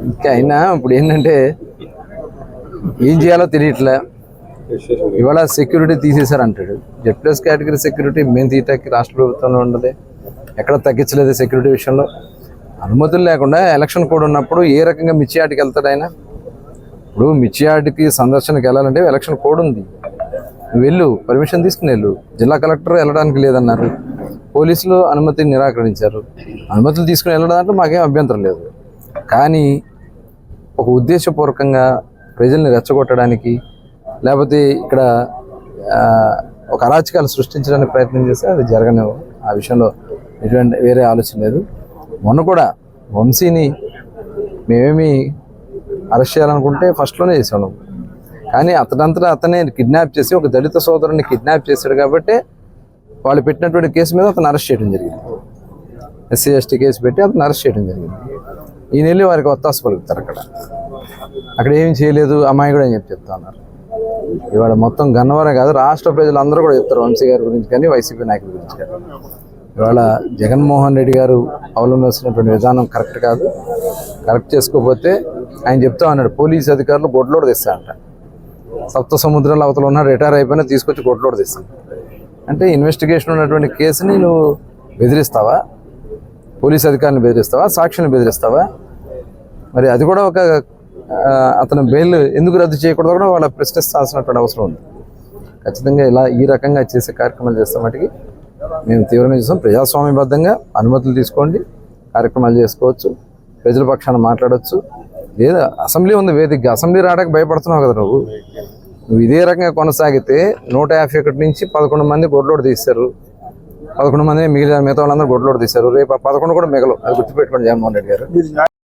ఇంకా అయినా ఇప్పుడు ఏంటంటే ఏం చేయాలో తెలియట్లే. ఇవాళ సెక్యూరిటీ తీసేశారు అంటాడు. జెడ్+ కేటగిరీ సెక్యూరిటీ మేము తీయటానికి రాష్ట్ర ప్రభుత్వంలో ఉండదు, ఎక్కడ తగ్గించలేదు సెక్యూరిటీ విషయంలో. అనుమతులు లేకుండా ఎలక్షన్ కోడ్ ఉన్నప్పుడు ఏ రకంగా మిర్చి యార్డ్కి వెళ్తాడు ఆయన? ఇప్పుడు మిర్చి యార్డ్కి సందర్శనకి వెళ్ళాలంటే ఎలక్షన్ కోడ్ ఉంది, నువ్వు వెళ్ళు, పర్మిషన్ తీసుకుని వెళ్ళు. జిల్లా కలెక్టర్ వెళ్ళడానికి లేదన్నారు, పోలీసులు అనుమతిని నిరాకరించారు. అనుమతులు తీసుకుని వెళ్ళడానికి మాకేం అభ్యంతరం లేదు. కానీ ఒక ఉద్దేశపూర్వకంగా ప్రజల్ని రెచ్చగొట్టడానికి, లేకపోతే ఇక్కడ ఒక అరాచకాలు సృష్టించడానికి ప్రయత్నం చేస్తే అది జరగనివ్వు. ఆ విషయంలో ఎటువంటి వేరే ఆలోచన లేదు. మొన్న కూడా వంశీని మేమేమి అరెస్ట్ చేయాలనుకుంటే ఫస్ట్లోనే చేసాం, కానీ అతనంతటా అతనే కిడ్నాప్ చేసి ఒక దళిత సోదరుని కిడ్నాప్ చేశాడు కాబట్టి వాళ్ళు పెట్టినటువంటి కేసు మీద అతను అరెస్ట్ చేయడం జరిగింది. SC/ST కేసు పెట్టి అతను అరెస్ట్ చేయడం జరిగింది. ఈయన వెళ్ళి వారికి ఒత్తాస పలుకుతారు. అక్కడ ఏమీ చేయలేదు, అమ్మాయి కూడా అని చెప్తా ఉన్నారు. ఇవాళ మొత్తం గన్నవరం కాదు, రాష్ట్ర ప్రజలందరూ కూడా చెప్తారు వంశీ గారి గురించి కానీ వైసీపీ నాయకుల గురించి కానీ. ఇవాళ జగన్మోహన్ రెడ్డి గారు అవలంబిస్తున్నటువంటి విధానం కరెక్ట్ కాదు. కరెక్ట్ చేసుకోకపోతే ఆయన చెప్తా ఉన్నాడు, పోలీసు అధికారులు గొడ్లోడు తెస్తారంట. సప్త సముద్రాల అవతల ఉన్న రిటైర్ అయిపోయినా తీసుకొచ్చి గొడ్లోడు తెస్తాను అంటే ఇన్వెస్టిగేషన్ ఉన్నటువంటి కేసుని నువ్వు బెదిరిస్తావా? పోలీసు అధికారులను బెదిరిస్తావా? సాక్షిని బెదిరిస్తావా? మరి అది కూడా ఒక అతను బెయిల్ ఎందుకు రద్దు చేయకూడదు కూడా వాళ్ళ ప్రశ్నిస్తాల్సినటువంటి అవసరం ఉంది. ఖచ్చితంగా ఇలా ఈ రకంగా చేసే కార్యక్రమాలు చేస్తే మటుకి మేము తీవ్రంగా చూస్తాం. ప్రజాస్వామ్యబద్ధంగా అనుమతులు తీసుకోండి, కార్యక్రమాలు చేసుకోవచ్చు, ప్రజల పక్షాన మాట్లాడవచ్చు. లేదా అసెంబ్లీ ఉంది వేదికగా, అసెంబ్లీ రావడానికి భయపడుతున్నావు కదా నువ్వు ఇదే రకంగా కొనసాగితే 151 నుంచి 11 మంది గొడ్లోడు తీశారు. 11 మంది మిగతా వాళ్ళందరూ గొడ్లోడు తీశారు. రేపు 11 కూడా మిగలవు, అది గుర్తుపెట్టుకోండి జగన్మోహన్ రెడ్డి గారు.